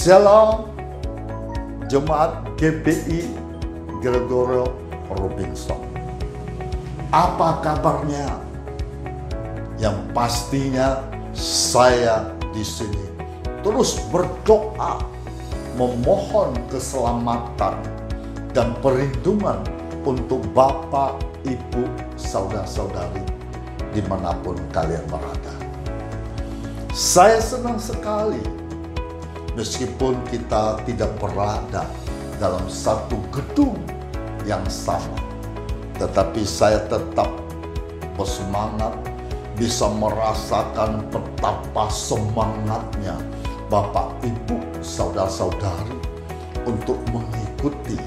Shalom, Jemaat GBI Gregorio Robinson. Apa kabarnya? Yang pastinya saya di sini terus berdoa, memohon keselamatan dan perlindungan untuk Bapak, Ibu, saudara-saudari dimanapun kalian berada. Saya senang sekali meskipun kita tidak berada dalam satu gedung yang sama, tetapi saya tetap bersemangat, bisa merasakan betapa semangatnya Bapak, Ibu, saudara-saudari untuk mengikuti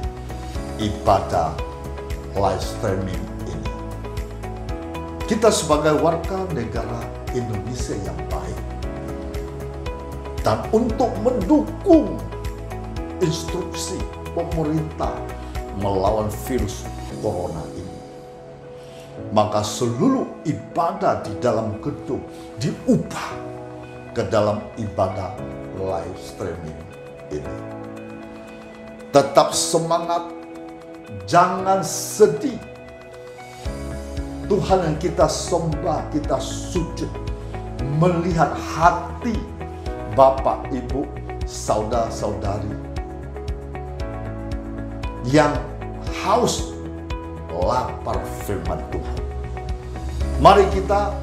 ibadah live streaming ini. Kita sebagai warga negara Indonesia yang baik, dan untuk mendukung instruksi pemerintah melawan virus corona ini, maka seluruh ibadah di dalam gedung diubah ke dalam ibadah live streaming ini. Tetap semangat, jangan sedih. Tuhan yang kita sembah, kita sujud, melihat hati Bapak, Ibu, saudara-saudari yang haus lapar firman Tuhan. Mari kita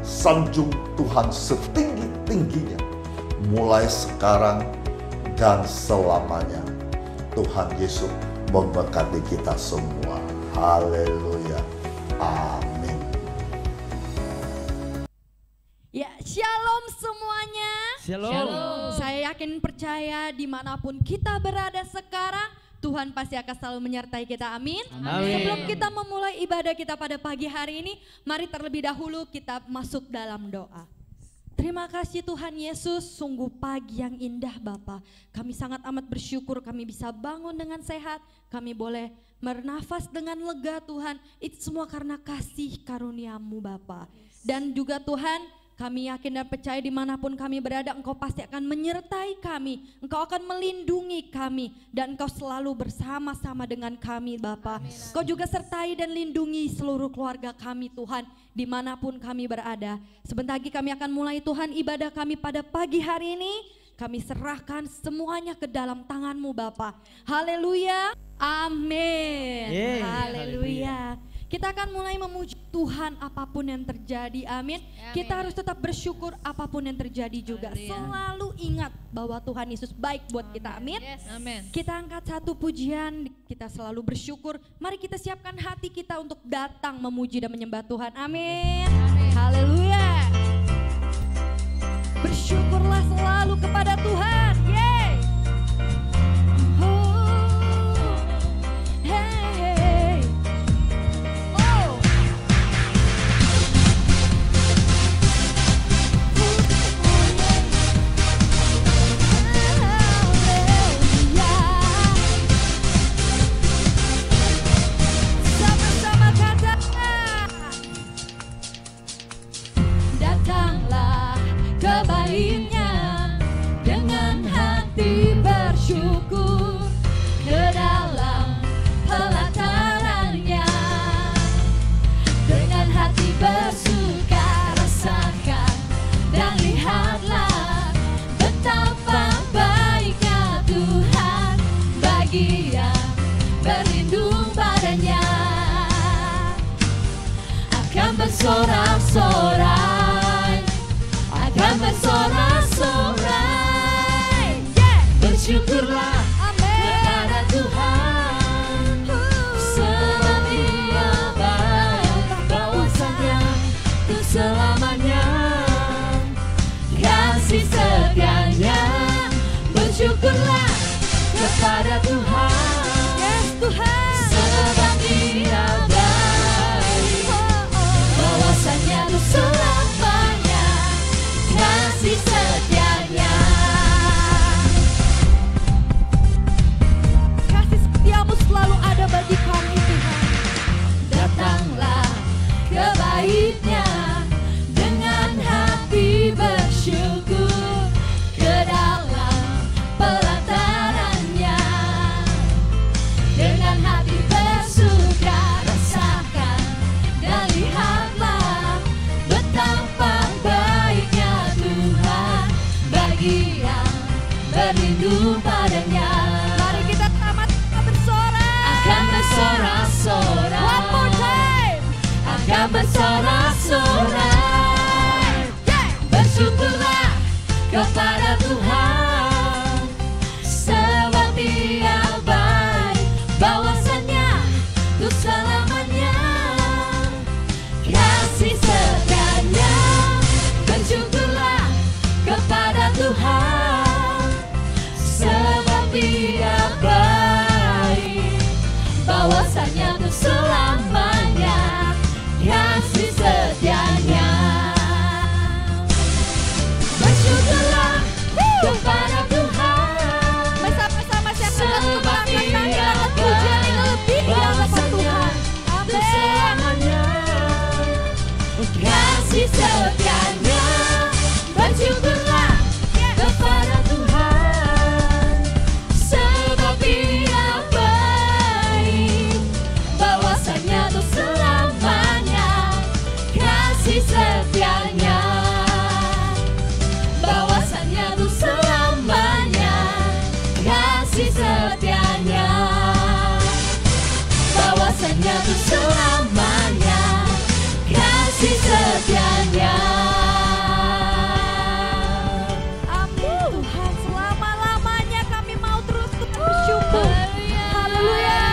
sanjung Tuhan setinggi-tingginya, mulai sekarang dan selamanya. Tuhan Yesus memberkati kita semua. Haleluya. Amin. Ya, shalom semuanya. Shalom. Saya yakin percaya dimanapun kita berada sekarang, Tuhan pasti akan selalu menyertai kita. Amin. Amin. Sebelum kita memulai ibadah kita pada pagi hari ini, mari terlebih dahulu kita masuk dalam doa. Terima kasih Tuhan Yesus, sungguh pagi yang indah Bapa. Kami sangat amat bersyukur kami bisa bangun dengan sehat, kami boleh bernafas dengan lega Tuhan. Itu semua karena kasih karunia-Mu Bapa. Dan juga Tuhan, kami yakin dan percaya dimanapun kami berada, Engkau pasti akan menyertai kami, Engkau akan melindungi kami, dan Engkau selalu bersama-sama dengan kami Bapa. Engkau juga sertai dan lindungi seluruh keluarga kami Tuhan, dimanapun kami berada. Sebentar lagi kami akan mulai Tuhan ibadah kami pada pagi hari ini, kami serahkan semuanya ke dalam tangan-Mu Bapa. Haleluya, amin. Haleluya. Kita akan mulai memuji Tuhan apapun yang terjadi, amin. Kita harus tetap bersyukur apapun yang terjadi juga. Selalu ingat bahwa Tuhan Yesus baik buat kita, amin. Kita angkat satu pujian, kita selalu bersyukur. Mari kita siapkan hati kita untuk datang memuji dan menyembah Tuhan, amin. Haleluya. Bersyukurlah selalu kepada Tuhan, yeay. Datanglah ke baitnya dengan hati bersyukur, ke dalam pelatarannya dengan hati bersuka, rasakan dan lihatlah betapa baiknya Tuhan bagi yang berlindung padanya. Akan bersorak-sorai, akan bersorak-sorai, bersyukurlah kepada Tuhan, sebab Dia baik, bahwasanya itu selamanya kasih setianya. Bersyukurlah kepada Tuhan, Tuhan, sebab Dia baik, bahwasanya itu selamanya kasih setianya. Kasih setiamu selalu ada bagi kami Tuhan. Datanglah ke baitnya dengan hati bersyukur, ke dalam dan bersorak-sorai. Bersyukurlah kepada Tuhan, sebab Dia baik, bahwasannya untuk selamanya kasih setianya. Bersyukurlah kepada Tuhan, sebab Dia baik, bahwasannya untuk selamanya kasih setianya. Bersyukurlah kepada Tuhan, Bersama-sama siapa sebab Dia baik, bahwasannya untuk selamanya kasih setianya. Bersyukurlah kepada Tuhan, sebab Dia baik, bahwasannya untuk selamanya kasih setianya. Bahwasannya untuk selamanya kasih setianya. Bahwasannya untuk selamanya kasih setianya. Amin Tuhan, selama-lamanya kami mau terus bersyukur. Haleluya.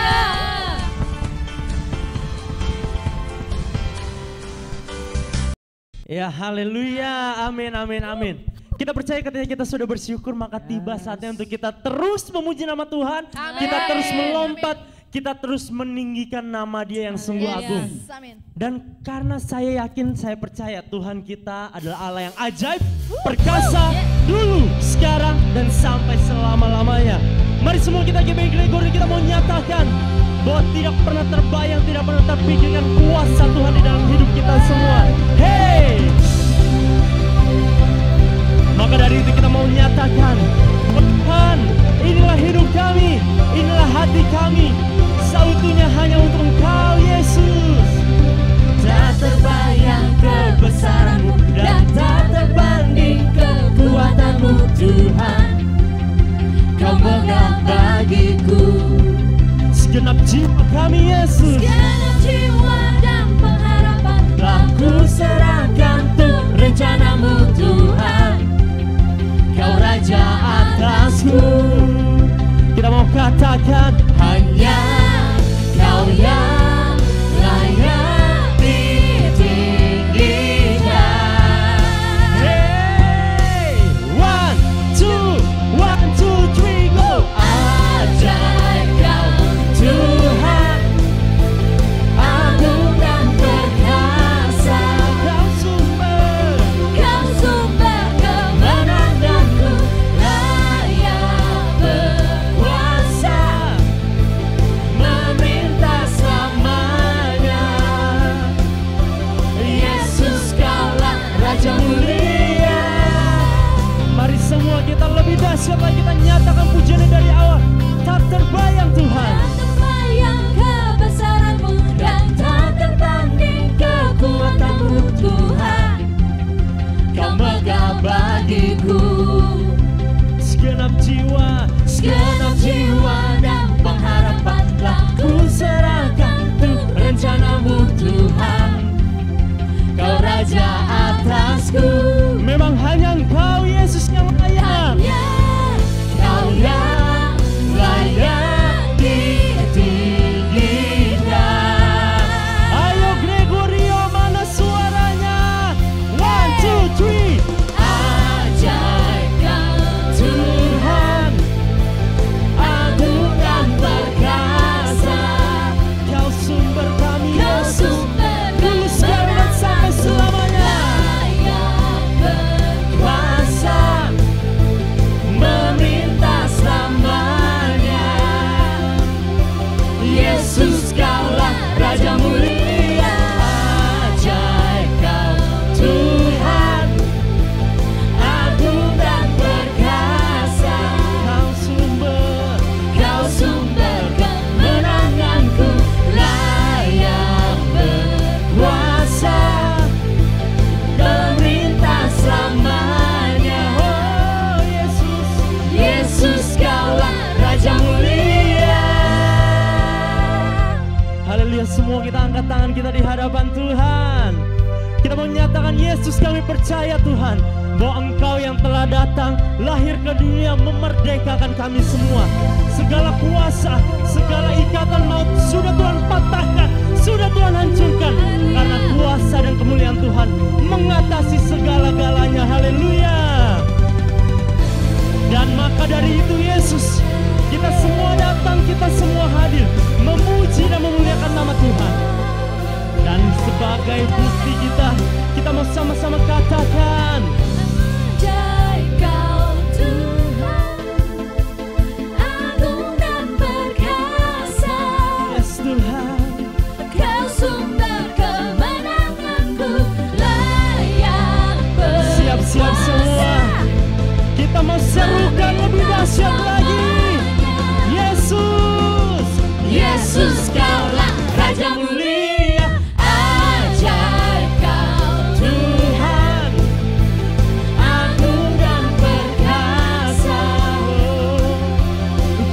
Ya haleluya, amin amin amin. Kita percaya ketika kita sudah bersyukur maka tiba saatnya untuk kita terus memuji nama Tuhan. Kita terus melompat, kita terus meninggikan nama Dia yang sungguh agung. Amin. Dan karena saya yakin, saya percaya Tuhan kita adalah Allah yang ajaib, perkasa, dulu, sekarang, dan sampai selama-lamanya. Mari semua kita give glory, kita mau nyatakan bahwa tidak pernah terbayang, tidak pernah terpikirkan kuasa Tuhan di dalam hidup kita semua. Hey! Maka dari itu kita mau nyatakan, Tuhan, inilah hidup kami, inilah hati kami, seutuhnya hanya untuk Engkau Yesus. Tak terbayang kebesaran-Mu dan tak terbanding kekuatan-Mu Tuhan. Kau megah bagiku Segenap jiwa kami Yesus, segenap jiwa dan pengharapan Yesus kami percaya Tuhan bahwa Engkau yang telah datang lahir ke dunia memerdekakan kami semua. Segala kuasa, segala ikatan maut sudah Tuhan patahkan, sudah Tuhan hancurkan. Karena kuasa dan kemuliaan Tuhan mengatasi segala-galanya. Haleluya. Dan maka dari itu Yesus, kita semua datang, kita semua hadir memuji dan memuliakan nama Tuhan. Dan sebagai bukti kita mau sama-sama katakan, Ajaib Kau Tuhan, agung dan perkasa. yes Tuhan, Kau sumber kemenanganku, layak berkuasa. siap-siap semua. Kita mau serukan lebih dahsyat lagi. Yesus, Yesus Kaulah Raja mulia, ajaib Kau Tuhan, agung dan perkasa.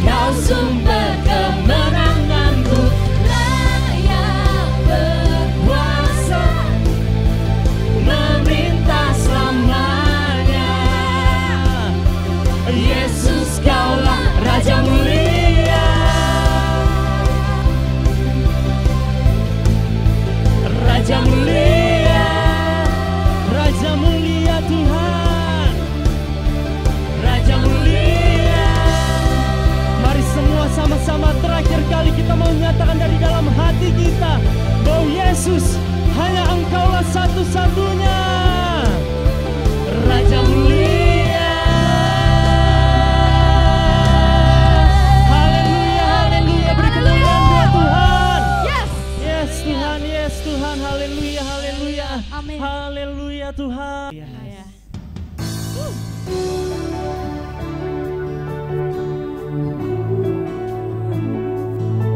Kau sumber kemenanganku, layak berkuasa, memerintah selamanya. Yesus Kaulah Raja mulia, Raja mulia, Raja mulia Tuhan, Raja mulia. mari semua sama-sama terakhir kali kita mau nyatakan dari dalam hati kita bahwa Yesus hanya Engkaulah satu-satunya Raja mulia. Haleluya, haleluya, beri kemuliaan buat Tuhan. Yes. Yes Tuhan, yes Tuhan, haleluya, haleluya, Amin. haleluya Tuhan. Ya.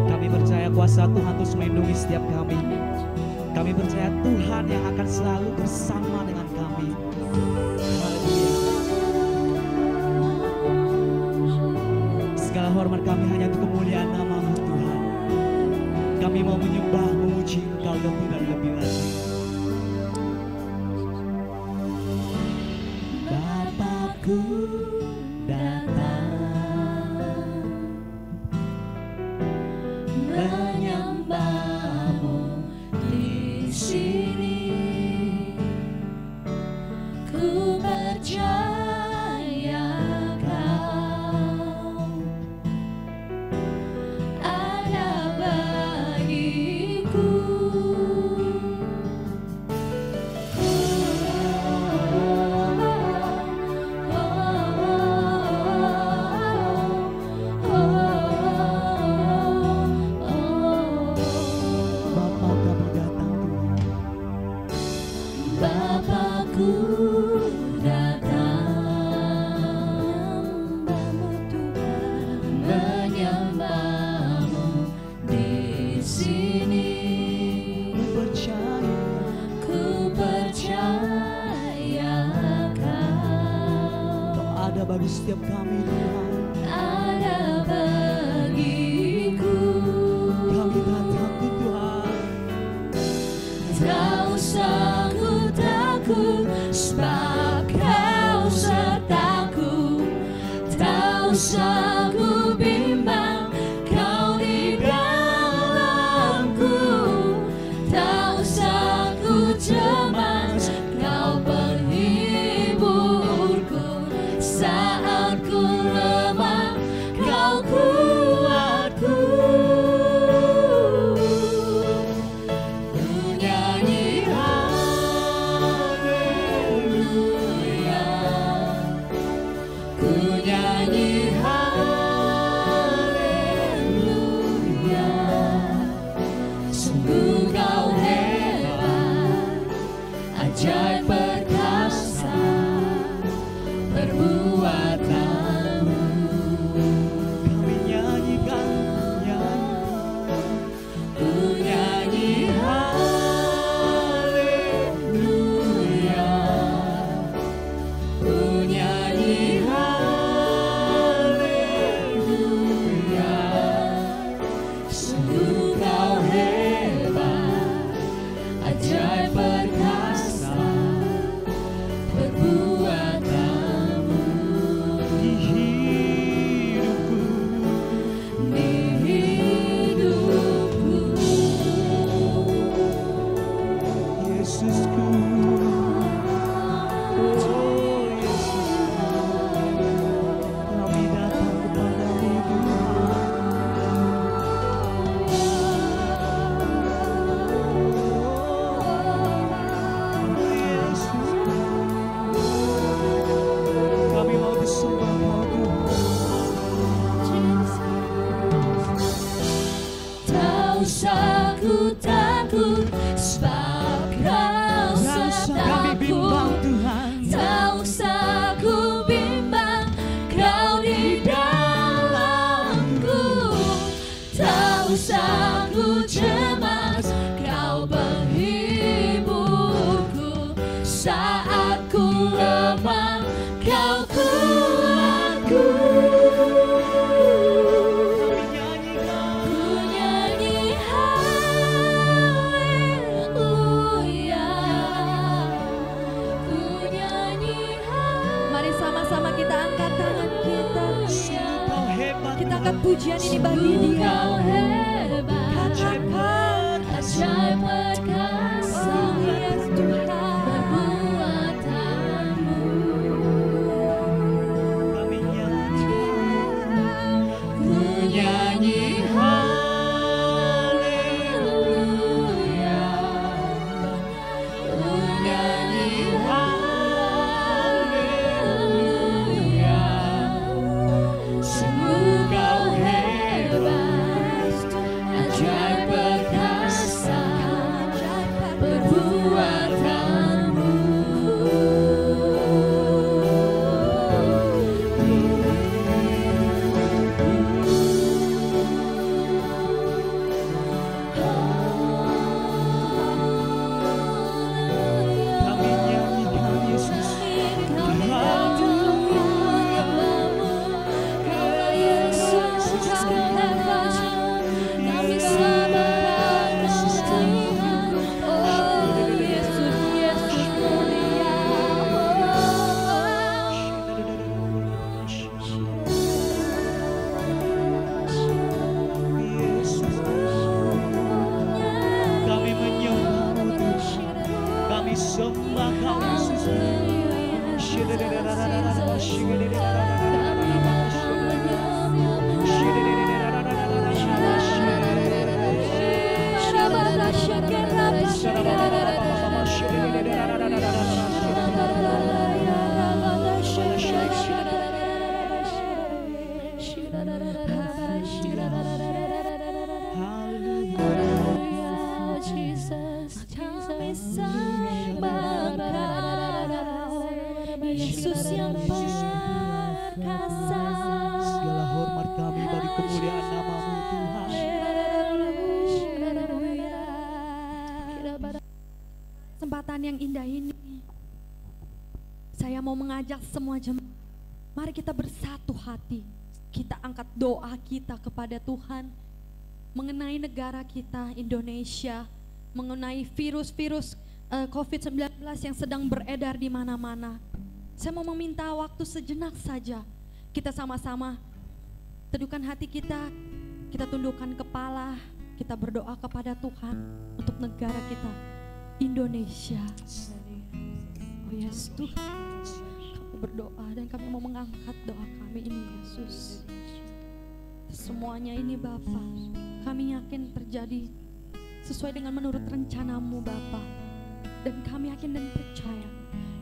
Kami percaya kuasa Tuhan terus melindungi setiap kami. Kami percaya Tuhan yang akan selalu bersama dengan kami. Haleluya. Segala hormat kami hanya untuk kemuliaan nama-Mu Tuhan. Kami mau menyembah, memuji Engkau lebih dan lebih lagi. Bapakku datang Menyembah-Mu di sini, ku percaya Kau ada bagiku. Bapa kami datang Tuhan. Bapakku datang, menyembah-Mu di sini, Ku percaya ku percaya Kau Kau ada bagi setiap kami Tuhan. ada bagiku. Kami tak takut Tuhan. Tak usah ku takut, sebab Kau sertaku. Tak usah ku bimbang, Kau di dalamku. Tak usah ku cemas, Kau penghiburku. Saat ku lemah, Kau kuatku. Ku nyanyi haleluya, ku nyanyi haleluya. Sungguh Kau hebat, ajaib perkasa, perbuatanmu. Kami nyanyikan, Ku nyanyi haleluya, ku nyanyi haleluya. Sungguh Kau hebat, ajaib perkasa, Yesusku. Oh Yesus, kami datang kepadamu Tuhan. Oh Yesus, kami mau disembah Kau Tuhan. Tak usah ku takut, sebab Kau Kami bimbang sertaku. Tuhan. Tak usah ku bimbang, Kau di dalamku. Tak usah ku cemas, Kau penghiburku. Saat ku lemah, Kau kuatku. Ku nyanyi haleluya. Ku nyanyi Mari sama-sama kita angkat tangan kita. Kau hebat. Kita angkat pujian ini bagi Dia. Kau hebat, Katakan ajaib perkasa, yes Tuhan. perbuatanmu. Kami nyanyi. Ku nyanyi haleluya. Ku nyanyi haleluya. Sungguh Kau hebat, ajaib perkasa, perbuatanmu. Kami nyanyikan Yesus. Yesus. Kami menyembah-Mu Tuhan. Kami sembah Kau Yesus. Yesus yang perkasa. Segala hormat kami bagi kemuliaan nama-Mu Tuhan. Kesempatan yang indah ini, saya mau mengajak semua jemaat, mari kita bersatu hati. Kita angkat doa kita kepada Tuhan mengenai negara kita Indonesia, mengenai virus-virus COVID-19 yang sedang beredar di mana-mana. Saya mau meminta waktu sejenak saja, kita sama-sama teduhkan hati kita, kita tundukkan kepala, kita berdoa kepada Tuhan untuk negara kita Indonesia. Oh yes Tuhan, kami berdoa dan kami mau mengangkat doa kami ini Yesus. Semuanya ini Bapa, kami yakin terjadi sesuai dengan menurut rencana-Mu Bapa. Dan kami yakin dan percaya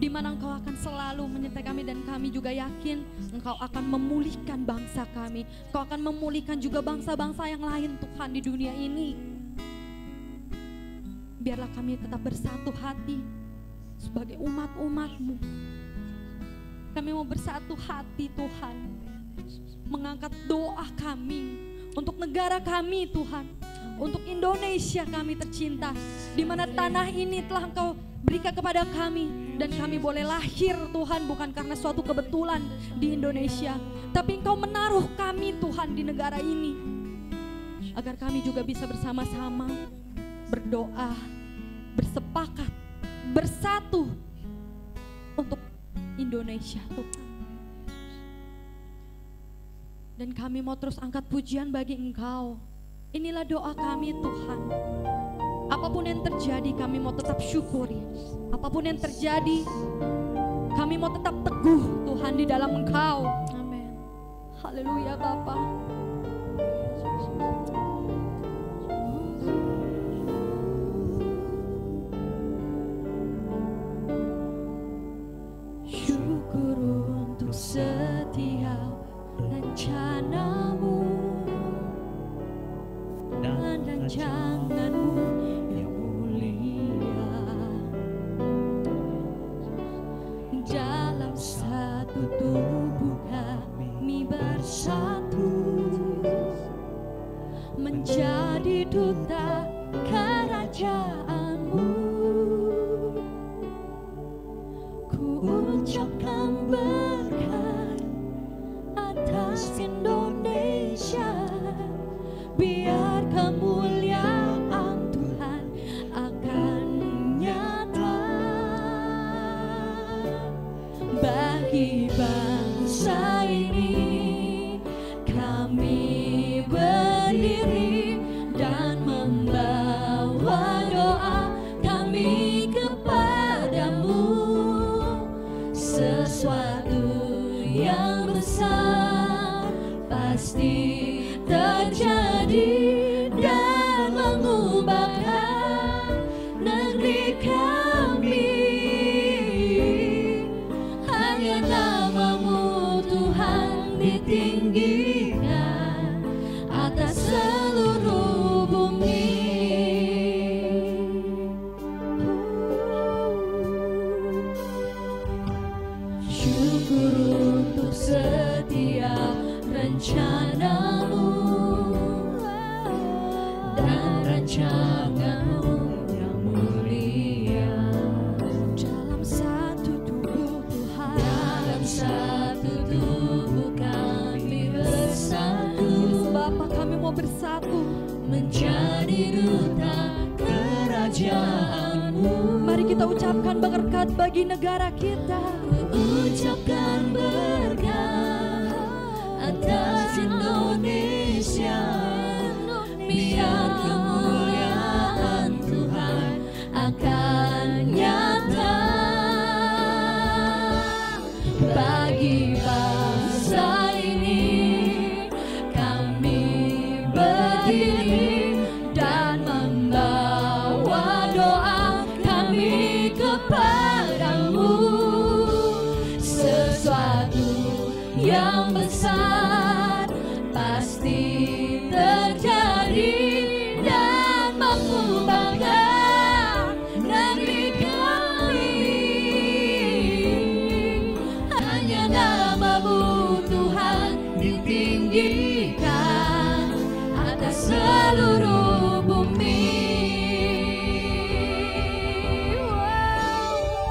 di mana Engkau akan selalu menyertai kami, dan kami juga yakin Engkau akan memulihkan bangsa kami. Engkau akan memulihkan juga bangsa-bangsa yang lain Tuhan di dunia ini. Biarlah kami tetap bersatu hati sebagai umat-umat-Mu. Kami mau bersatu hati Tuhan, mengangkat doa kami untuk negara kami Tuhan, untuk Indonesia kami tercinta, di mana tanah ini telah Engkau berikan kepada kami, dan kami boleh lahir Tuhan bukan karena suatu kebetulan di Indonesia, tapi Engkau menaruh kami Tuhan di negara ini, agar kami juga bisa bersama-sama berdoa, bersepakat, bersatu untuk Indonesia Tuhan. Dan kami mau terus angkat pujian bagi Engkau. Inilah doa kami Tuhan, Apapun yang terjadi kami mau tetap syukuri. Apapun yang terjadi kami mau tetap teguh Tuhan di dalam Engkau. Amin. Haleluya Bapa. Syukur untuk setiap rencanamu dan rancanganmu yang mulia. Dalam satu tubuh kami bersatu, menjadi duta kerajaan-Mu. Ku ucapkan berkat atas Indonesia, biar kemuliaan Tuhan akan nyata bagi bangsa ini. Kami berdiri dan membawa doa kami kepadamu. Sesuatu yang besar pasti terjadi dan mengubahkan negeri kami. Hanya nama-Mu Tuhan ditinggikan atas seluruh bumi. Syukur untuk setiap rencana-Mu dan rancangan-Mu yang mulia. Dalam satu tubuh Tuhan, dalam satu tubuh kami bersatu. Bapa, kami mau bersatu menjadi duta kerajaan-Mu. Mari kita ucapkan berkat bagi negara kita. Ucapkan berkat atas Indonesia, biar kemuliaan Tuhan akan nyata bagi bangsa ini. Kami berdiri dan membawa doa kami kepadamu. Sesuatu yang besar pasti terjadi dan mengubahkan negeri kami. Hanya nama-Mu Tuhan ditinggikan atas seluruh bumi. Wow.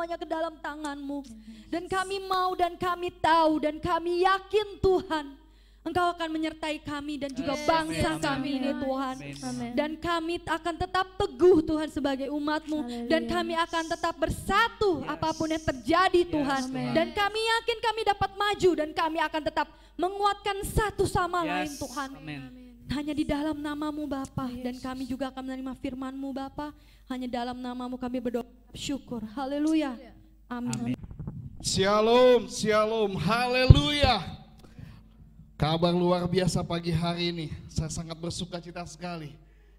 semuanya ke dalam tangan-Mu. Dan kami mau dan kami tahu dan kami yakin Tuhan, Engkau akan menyertai kami dan juga bangsa kami ini Tuhan. Dan kami akan tetap teguh Tuhan sebagai umat-Mu. Dan kami akan tetap bersatu apapun yang terjadi Tuhan. Dan kami yakin kami dapat maju dan kami akan tetap menguatkan satu sama lain Tuhan. Hanya di dalam nama-Mu Bapa. Dan kami juga akan menerima firman-Mu Bapa. Hanya dalam nama-Mu kami berdoa syukur. Haleluya. Amin. Shalom, shalom, haleluya. Kabar luar biasa pagi hari ini, saya sangat bersuka cita sekali.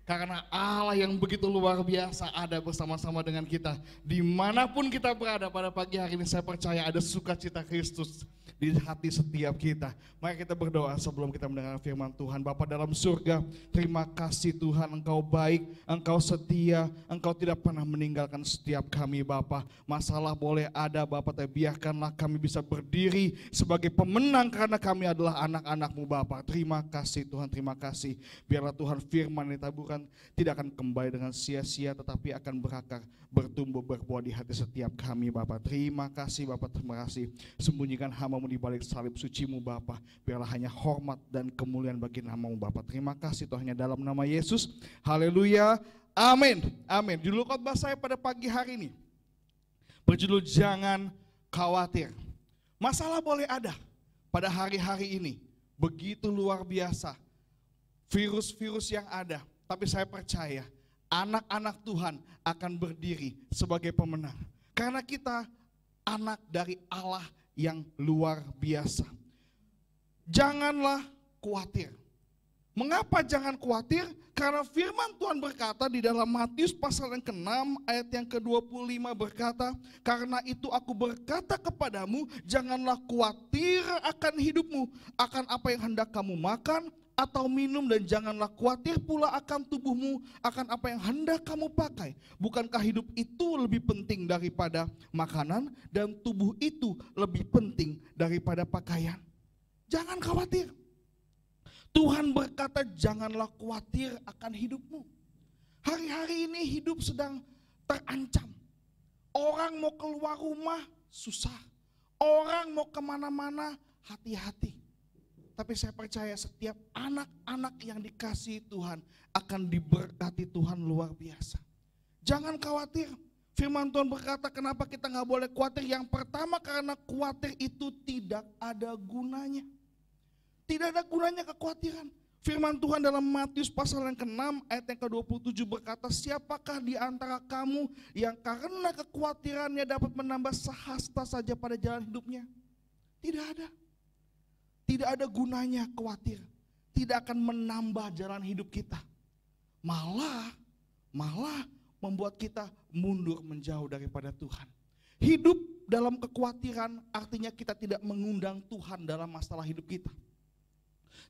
Karena Allah yang begitu luar biasa ada bersama-sama dengan kita. Dimanapun kita berada pada pagi hari ini, saya percaya ada sukacita Kristus di hati setiap kita. Mari kita berdoa sebelum kita mendengar firman Tuhan. Bapa dalam surga, terima kasih Tuhan, Engkau baik, Engkau setia, Engkau tidak pernah meninggalkan setiap kami Bapa. Masalah boleh ada Bapa, tapi biarkanlah kami bisa berdiri sebagai pemenang karena kami adalah anak-anak-Mu Bapa. Terima kasih Tuhan, terima kasih. Biarlah Tuhan firman yang ditaburkan tidak akan kembali dengan sia-sia, tetapi akan berakar, bertumbuh, berbuah di hati setiap kami Bapa. Terima kasih Bapa, terima kasih. Sembunyikan hamba-Mu di balik salib suci-Mu Bapa. Biarlah hanya hormat dan kemuliaan bagi nama-Mu Bapa. Terima kasih Tuhan, hanya dalam nama Yesus. Haleluya. Amin. Amin. Judul khotbah saya pada pagi hari ini berjudul Jangan Khawatir. Masalah boleh ada pada hari-hari ini. Begitu luar biasa virus-virus yang ada. Tapi saya percaya anak-anak Tuhan akan berdiri sebagai pemenang. Karena kita anak dari Allah yang luar biasa. Janganlah khawatir. Mengapa jangan khawatir? Karena firman Tuhan berkata di dalam Matius pasal yang ke-6 ayat yang ke-25 berkata, karena itu aku berkata kepadamu, janganlah khawatir akan hidupmu, akan apa yang hendak kamu makan atau minum, dan janganlah khawatir pula akan tubuhmu, akan apa yang hendak kamu pakai. Bukankah hidup itu lebih penting daripada makanan, dan tubuh itu lebih penting daripada pakaian? Jangan khawatir. Tuhan berkata janganlah khawatir akan hidupmu. Hari-hari ini hidup sedang terancam. Orang mau keluar rumah susah. Orang mau kemana-mana hati-hati. Tapi saya percaya setiap anak-anak yang dikasihi Tuhan akan diberkati Tuhan luar biasa. Jangan khawatir. Firman Tuhan berkata kenapa kita gak boleh khawatir. Yang pertama karena khawatir itu tidak ada gunanya. Tidak ada gunanya kekhawatiran. Firman Tuhan dalam Matius pasal yang ke-6 ayat yang ke-27 berkata, siapakah di antara kamu yang karena kekhawatirannya dapat menambah sehasta saja pada jalan hidupnya? Tidak ada. Tidak ada gunanya khawatir. Tidak akan menambah jalan hidup kita. Malah membuat kita mundur menjauh daripada Tuhan. Hidup dalam kekhawatiran artinya kita tidak mengundang Tuhan dalam masalah hidup kita.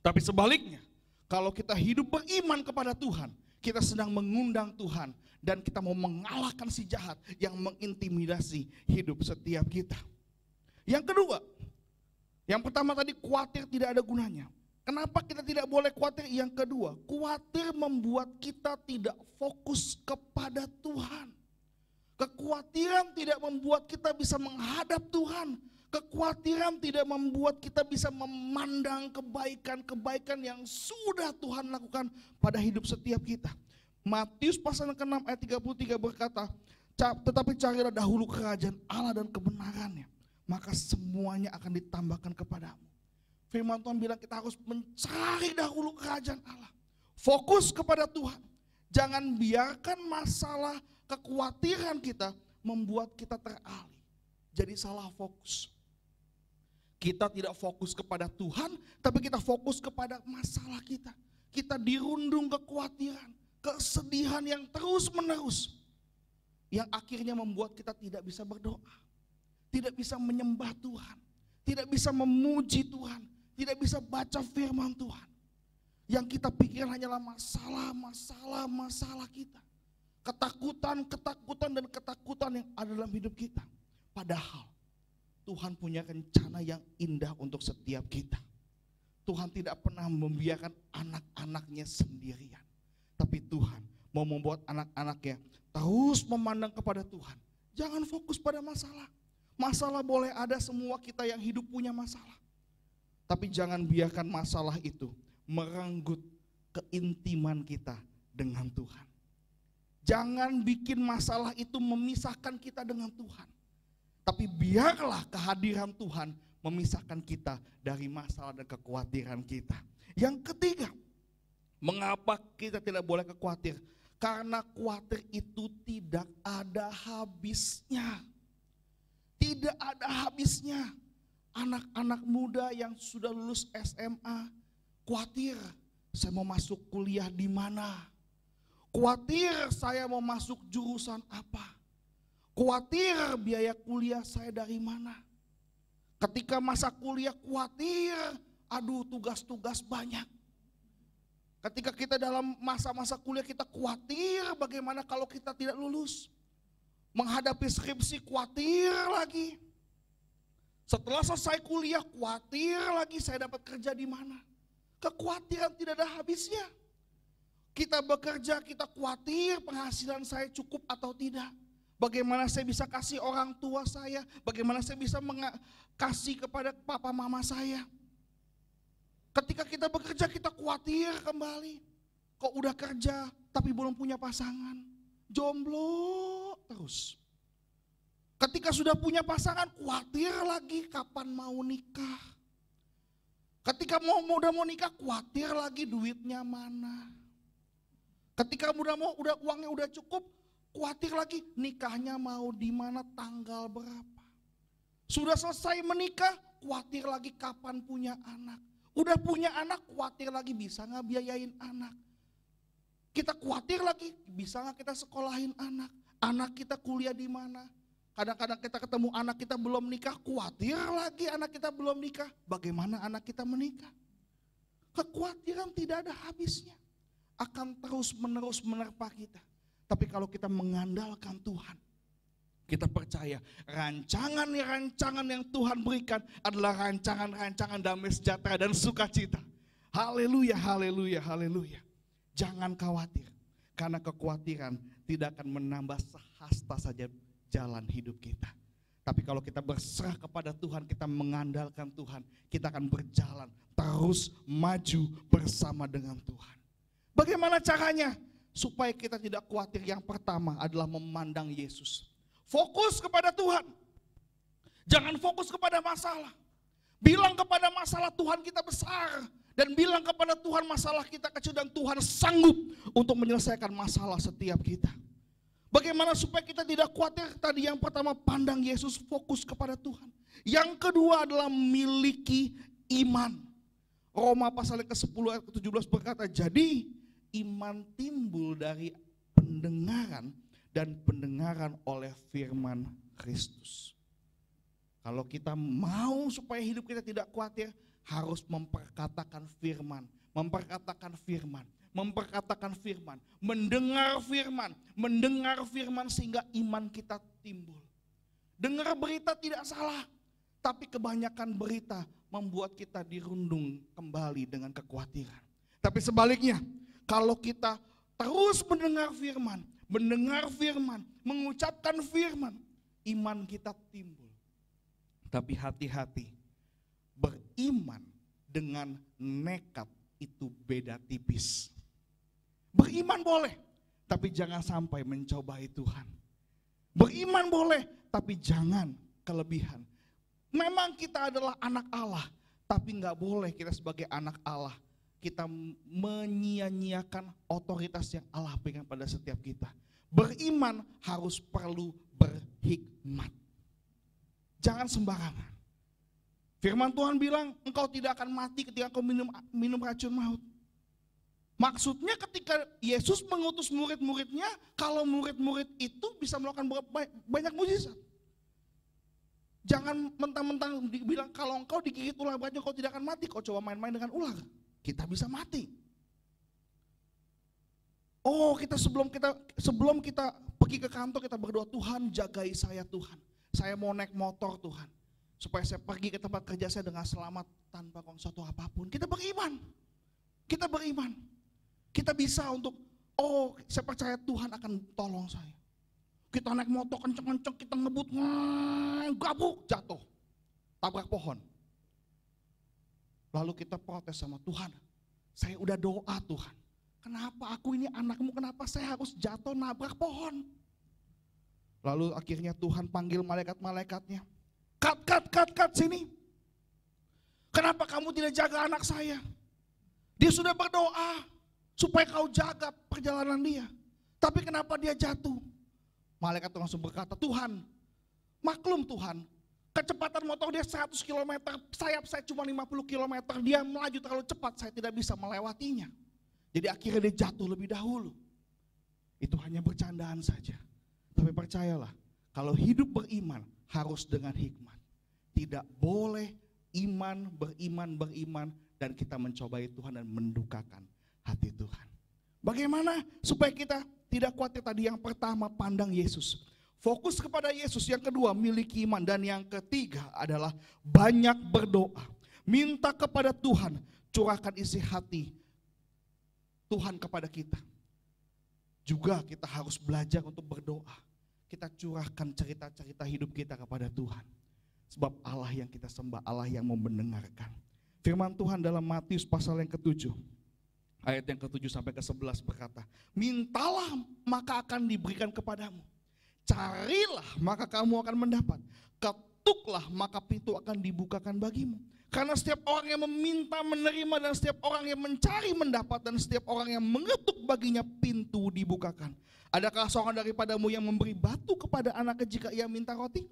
Tapi sebaliknya, kalau kita hidup beriman kepada Tuhan, kita sedang mengundang Tuhan dan kita mau mengalahkan si jahat yang mengintimidasi hidup setiap kita. Yang kedua, yang pertama tadi khawatir tidak ada gunanya. Kenapa kita tidak boleh khawatir? Yang kedua, khawatir membuat kita tidak fokus kepada Tuhan. Kekhawatiran tidak membuat kita bisa menghadap Tuhan. Kekhawatiran tidak membuat kita bisa memandang kebaikan-kebaikan yang sudah Tuhan lakukan pada hidup setiap kita. Matius pasal ke-6 ayat 33 berkata, tetapi carilah dahulu kerajaan Allah dan kebenarannya, maka semuanya akan ditambahkan kepadamu. Firman Tuhan bilang kita harus mencari dahulu kerajaan Allah. Fokus kepada Tuhan. Jangan biarkan masalah kekhawatiran kita membuat kita teralih. Jadi salah fokus. Kita tidak fokus kepada Tuhan, tapi kita fokus kepada masalah kita. Kita dirundung kekhawatiran, kesedihan yang terus menerus. Yang akhirnya membuat kita tidak bisa berdoa. Tidak bisa menyembah Tuhan. Tidak bisa memuji Tuhan. Tidak bisa baca firman Tuhan. Yang kita pikirkan hanyalah masalah kita. Ketakutan dan ketakutan yang ada dalam hidup kita. Padahal Tuhan punya rencana yang indah untuk setiap kita. Tuhan tidak pernah membiarkan anak-anaknya sendirian. Tapi Tuhan mau membuat anak-anaknya terus memandang kepada Tuhan. Jangan fokus pada masalah. Masalah boleh ada, semua kita yang hidup punya masalah. Tapi jangan biarkan masalah itu merenggut keintiman kita dengan Tuhan. Jangan bikin masalah itu memisahkan kita dengan Tuhan. Tapi biarlah kehadiran Tuhan memisahkan kita dari masalah dan kekhawatiran kita. Yang ketiga, mengapa kita tidak boleh khawatir? Karena khawatir itu tidak ada habisnya. Tidak ada habisnya. Anak-anak muda yang sudah lulus SMA khawatir, saya mau masuk kuliah di mana? Khawatir saya mau masuk jurusan apa? Khawatir biaya kuliah saya dari mana? Ketika masa kuliah khawatir, aduh tugas-tugas banyak. Ketika kita dalam masa-masa kuliah kita khawatir bagaimana kalau kita tidak lulus. Menghadapi skripsi khawatir lagi. Setelah selesai kuliah khawatir lagi saya dapat kerja di mana. Kekhawatiran tidak ada habisnya. Kita bekerja, kita khawatir penghasilan saya cukup atau tidak. Bagaimana saya bisa kasih orang tua saya, bagaimana saya bisa kasih kepada papa mama saya. Ketika kita bekerja kita khawatir kembali. Kok udah kerja tapi belum punya pasangan, jomblo terus. Ketika sudah punya pasangan khawatir lagi kapan mau nikah. Ketika udah mau nikah khawatir lagi duitnya mana. Ketika udah uangnya udah cukup, khawatir lagi nikahnya mau di mana, tanggal berapa. Sudah selesai menikah, khawatir lagi kapan punya anak. Udah punya anak, khawatir lagi bisa nggak biayain anak. Kita khawatir lagi, bisa nggak kita sekolahin anak. Anak kita kuliah di mana. Kadang-kadang kita ketemu anak kita belum nikah, khawatir lagi anak kita belum nikah. Bagaimana anak kita menikah? Kekhawatiran tidak ada habisnya. Akan terus-menerus menerpa kita. Tapi kalau kita mengandalkan Tuhan, kita percaya rancangan yang Tuhan berikan adalah rancangan-rancangan damai sejahtera dan sukacita. Haleluya, haleluya, haleluya. Jangan khawatir, karena kekhawatiran tidak akan menambah sehasta saja jalan hidup kita. Tapi kalau kita berserah kepada Tuhan, kita mengandalkan Tuhan, kita akan berjalan terus maju bersama dengan Tuhan. Bagaimana caranya? Supaya kita tidak khawatir, yang pertama adalah memandang Yesus. Fokus kepada Tuhan. Jangan fokus kepada masalah. Bilang kepada masalah Tuhan kita besar. Dan bilang kepada Tuhan masalah kita kecil dan Tuhan sanggup untuk menyelesaikan masalah setiap kita. Bagaimana supaya kita tidak khawatir? Tadi yang pertama pandang Yesus, fokus kepada Tuhan. Yang kedua adalah miliki iman. Roma pasal ke-10 ayat ke-17 berkata, jadi iman timbul dari pendengaran dan pendengaran oleh firman Kristus. Kalau kita mau supaya hidup kita tidak khawatir, harus memperkatakan firman, mendengar firman sehingga iman kita timbul. Dengar berita tidak salah, tapi kebanyakan berita membuat kita dirundung kembali dengan kekhawatiran. Tapi sebaliknya, kalau kita terus mendengar firman, mengucapkan firman, iman kita timbul. Tapi hati-hati, beriman dengan nekat itu beda tipis. Beriman boleh, tapi jangan sampai mencobai Tuhan. Beriman boleh, tapi jangan kelebihan. Memang kita adalah anak Allah, tapi nggak boleh kita sebagai anak Allah kita menyia-nyiakan otoritas yang Allah berikan pada setiap kita. Beriman harus perlu berhikmat. Jangan sembarangan. Firman Tuhan bilang, engkau tidak akan mati ketika engkau minum racun maut. Maksudnya ketika Yesus mengutus murid-muridnya, kalau murid-murid itu bisa melakukan banyak mujizat. Jangan mentang-mentang dibilang kalau engkau digigit ular baju kau tidak akan mati, kau coba main-main dengan ular. Kita bisa mati. Oh, sebelum kita pergi ke kantor kita berdoa, Tuhan jagai saya Tuhan. Saya mau naik motor Tuhan. Supaya saya pergi ke tempat kerja saya dengan selamat tanpa suatu apapun. Kita beriman. Kita bisa untuk, saya percaya Tuhan akan tolong saya. kita naik motor kenceng-kenceng, kita ngebut, gabuk, jatuh, tabrak pohon. Lalu kita protes sama Tuhan, saya udah doa Tuhan, kenapa aku ini anakmu, kenapa saya harus jatuh nabrak pohon? Lalu akhirnya Tuhan panggil malaikat-malaikatnya, cut sini. Kenapa kamu tidak jaga anak saya? Dia sudah berdoa supaya kau jaga perjalanan dia. Tapi kenapa dia jatuh? Malaikat itu langsung berkata, Tuhan, maklum Tuhan, kecepatan motor dia 100 km, sayap saya cuma 50 km, dia melaju terlalu cepat, saya tidak bisa melewatinya. Jadi akhirnya dia jatuh lebih dahulu. Itu hanya bercandaan saja. Tapi percayalah, kalau hidup beriman harus dengan hikmat. Tidak boleh beriman dan kita mencobai Tuhan dan mendukakan hati Tuhan. Bagaimana supaya kita tidak khawatir? Tadi yang pertama, pandang Yesus, fokus kepada Yesus. Yang kedua, miliki iman. Dan yang ketiga adalah banyak berdoa, minta kepada Tuhan, curahkan isi hati Tuhan kepada kita. Juga kita harus belajar untuk berdoa. Kita curahkan cerita-cerita hidup kita kepada Tuhan. Sebab Allah yang kita sembah, Allah yang mau mendengarkan. Firman Tuhan dalam Matius pasal yang ke-7, ayat yang ke-7 sampai ke-11 berkata, mintalah maka akan diberikan kepadamu. Carilah maka kamu akan mendapat. Ketuklah maka pintu akan dibukakan bagimu. Karena setiap orang yang meminta menerima, dan setiap orang yang mencari mendapat, dan setiap orang yang mengetuk baginya pintu dibukakan. Adakah seorang daripadamu yang memberi batu kepada anaknya jika ia minta roti?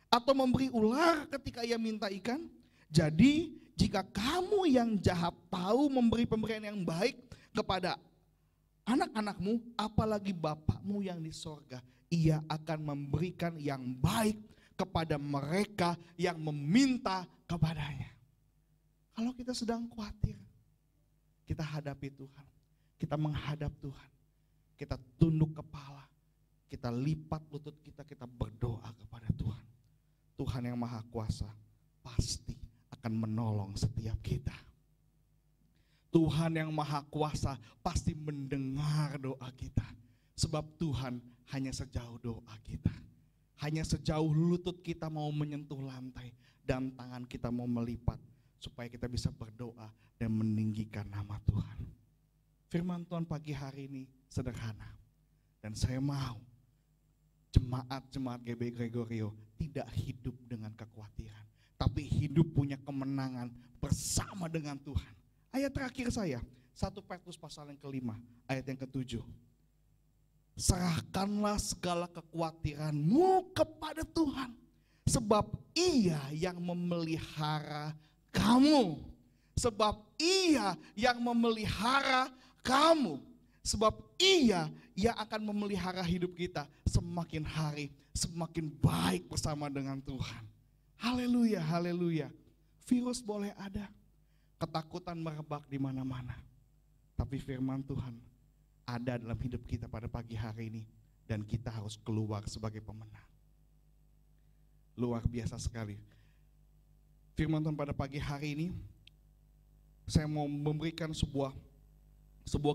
Atau memberi ular ketika ia minta ikan? Jadi jika kamu yang jahat tahu memberi pemberian yang baik kepada anak-anakmu, apalagi Bapakmu yang di sorga, ia akan memberikan yang baik kepada mereka yang meminta kepadanya. Kalau kita sedang khawatir, kita hadapi Tuhan, kita menghadap Tuhan, kita tunduk kepala, kita lipat lutut kita, kita berdoa kepada Tuhan. Tuhan yang Maha Kuasa pasti akan menolong setiap kita. Tuhan yang Maha Kuasa pasti mendengar doa kita. Sebab Tuhan hanya sejauh doa kita. Hanya sejauh lutut kita mau menyentuh lantai dan tangan kita mau melipat, supaya kita bisa berdoa dan meninggikan nama Tuhan. Firman Tuhan pagi hari ini sederhana. Dan saya mau jemaat-jemaat GB Gregorio tidak hidup dengan kekhawatiran, tapi hidup punya kemenangan bersama dengan Tuhan. Ayat terakhir saya, 1 Petrus pasal yang ke-5, ayat yang ke-7. Serahkanlah segala kekhawatiranmu kepada Tuhan, sebab Ia yang memelihara kamu. Sebab Ia yang memelihara kamu. Sebab Ia yang akan memelihara hidup kita semakin hari semakin baik bersama dengan Tuhan. Haleluya, haleluya. Virus boleh ada, ketakutan merebak di mana-mana, tapi firman Tuhan ada dalam hidup kita pada pagi hari ini, dan kita harus keluar sebagai pemenang. Luar biasa sekali. Firman Tuhan pada pagi hari ini, saya mau memberikan sebuah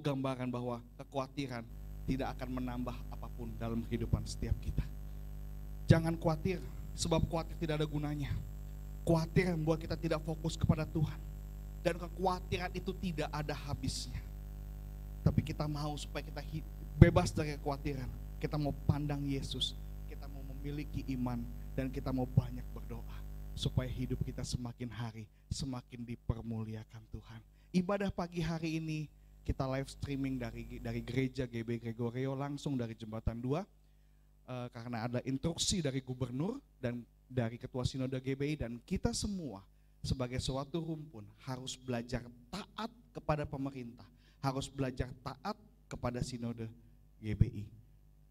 gambaran bahwa kekhawatiran tidak akan menambah apapun dalam kehidupan setiap kita. Jangan khawatir, sebab khawatir tidak ada gunanya. Khawatir membuat kita tidak fokus kepada Tuhan. Dan kekhawatiran itu tidak ada habisnya. Tapi kita mau supaya kita bebas dari kekhawatiran. Kita mau pandang Yesus, kita mau memiliki iman, dan kita mau banyak berdoa. Supaya hidup kita semakin hari, semakin dipermuliakan Tuhan. Ibadah pagi hari ini, kita live streaming dari gereja GB Gregorio, langsung dari Jembatan 2. Karena ada instruksi dari gubernur dan dari ketua sinode GBI, dan kita semua sebagai suatu rumpun harus belajar taat kepada pemerintah, harus belajar taat kepada sinode GBI.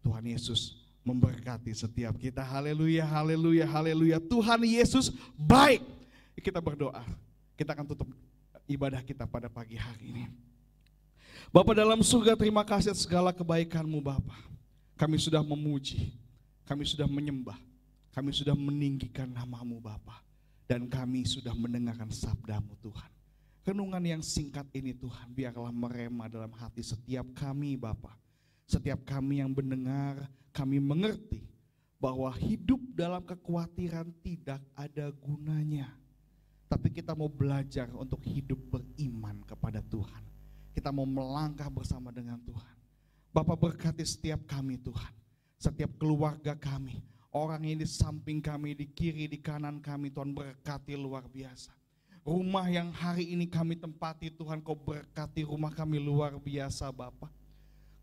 Tuhan Yesus memberkati setiap kita. Haleluya, haleluya, haleluya. Tuhan Yesus baik. Kita berdoa. Kita akan tutup ibadah kita pada pagi hari ini. Bapa dalam surga, terima kasih atas segala kebaikan-Mu Bapa. Kami sudah memuji, kami sudah menyembah, kami sudah meninggikan nama-Mu Bapa, dan kami sudah mendengarkan sabda-Mu Tuhan. Renungan yang singkat ini Tuhan, biarlah merema dalam hati setiap kami Bapa. Setiap kami yang mendengar, kami mengerti bahwa hidup dalam kekhawatiran tidak ada gunanya. Tapi kita mau belajar untuk hidup beriman kepada Tuhan. Kita mau melangkah bersama dengan Tuhan. Bapak berkati setiap kami Tuhan. Setiap keluarga kami. Orang yang di samping kami, di kiri, di kanan kami, Tuhan berkati luar biasa. Rumah yang hari ini kami tempati Tuhan, Kau berkati rumah kami luar biasa Bapak.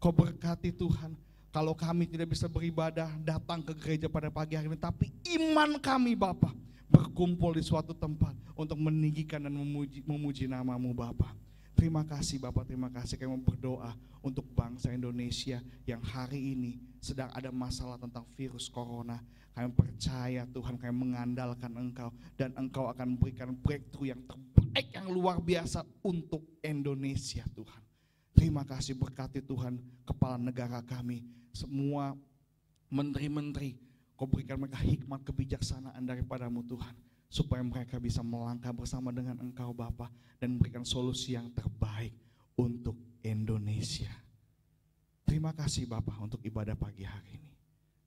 Kau berkati Tuhan. Kalau kami tidak bisa beribadah, datang ke gereja pada pagi hari ini, tapi iman kami Bapa berkumpul di suatu tempat untuk meninggikan dan memuji nama-Mu Bapa. Terima kasih Bapak, terima kasih. Kami berdoa untuk bangsa Indonesia yang hari ini sedang ada masalah tentang virus corona. Kami percaya Tuhan, kami mengandalkan Engkau dan Engkau akan berikan breakthrough yang terbaik, yang luar biasa untuk Indonesia Tuhan. Terima kasih, berkati Tuhan kepala negara kami, semua menteri-menteri, Kau berikan mereka hikmat kebijaksanaan daripada-Mu Tuhan, supaya mereka bisa melangkah bersama dengan Engkau Bapa dan memberikan solusi yang terbaik untuk Indonesia. Terima kasih Bapa untuk ibadah pagi hari ini.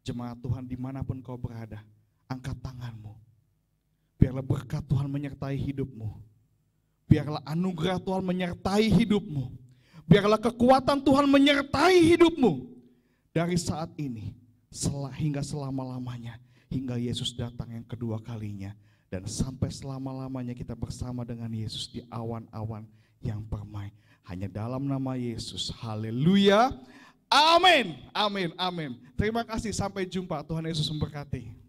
Jemaat Tuhan dimanapun kau berada, angkat tanganmu. Biarlah berkat Tuhan menyertai hidupmu. Biarlah anugerah Tuhan menyertai hidupmu. Biarlah kekuatan Tuhan menyertai hidupmu. Dari saat ini hingga selama-lamanya. Hingga Yesus datang yang kedua kalinya. Dan sampai selama-lamanya kita bersama dengan Yesus di awan-awan yang permai. Hanya dalam nama Yesus. Haleluya. Amin. Amin. Amin. Terima kasih. Sampai jumpa. Tuhan Yesus memberkati.